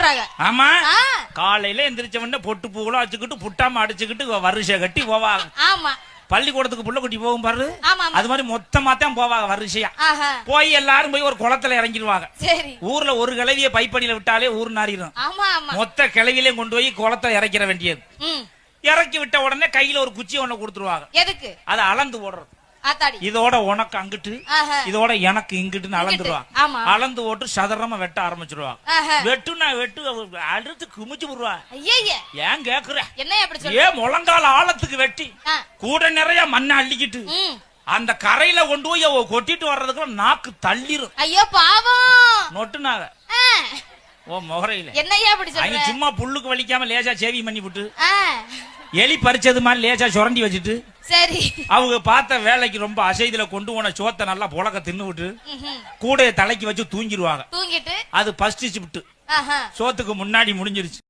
போடுறாங்க. ஆமா, காலையில எந்திரிச்சவன பொட்டு பூவெல்லாம் வச்சுக்கிட்டு புட்டாம அடிச்சுக்கிட்டு வருஷ கட்டி போவாங்க. ஆமா, பள்ளிக்கூடத்துக்கு புள்ள குட்டி போகும் பாரு, ஆமா, அது மாதிரி மொத்தமா தான் போவாங்க வரிசையா. போய் எல்லாரும் போய் ஒரு குளத்துல இறங்கிடுவாங்க. சரி, ஊர்ல ஒரு கிளவிய பைப்படியில விட்டாலே ஊர் நாரிடும். ஆமா ஆமா, மொத்த கிளவியிலையும் கொண்டு போய் குளத்துல இறக்கிற வேண்டியது. இறக்கி விட்ட உடனே கையில ஒரு குச்சி ஒண்ணு கொடுத்துருவாங்க. எதுக்கு? அதை அளந்து போடுறது. ஆத்தாடி, இதோட உனக்கு அங்கிட்டு, இதோட எனக்கு இங்கிட்டுன்னு அளந்துருவாங்க. ஆமா, அளந்து போட்டு சதுரமா வெட்ட ஆரம்பிச்சிருவாங்க. வெட்டுனா வெட்டு அடுத்து குமிச்சு விடுவா. ஐயே, ஏன் கேக்குற? என்ன அப்படி சொல்ற? ஏன் முழங்கால ஆழத்துக்கு வெட்டி கூட நிறைய மண்ணை அள்ளிக்கிட்டு அந்த கரையில கொண்டு போய் கொட்டிட்டு வர்றதுக்குள்ள நாக்கு தள்ளிரும். ஐயோ பாவம், நொட்டுனாங்க. ஓ முகரையில என்னையா அப்படி சொல்ற? சும்மா புல்லுக்கு வலிக்காம லேசா சேவி பண்ணி விட்டு எலி பறிச்சது மாதிரி லேசா சுரண்டி வச்சுட்டு, சரி, அவங்க பார்த்த வேலைக்கு ரொம்ப அசைதுல கொண்டு போன சோத்தை நல்லா புழக்க தின்னு விட்டு கூட தலைக்கு வச்சு தூங்கிடுவாங்க. தூங்கிட்டு அது ஃபர்ஸ்ட் ஷிஃப்ட் சோத்துக்கு முன்னாடி முடிஞ்சிருச்சு.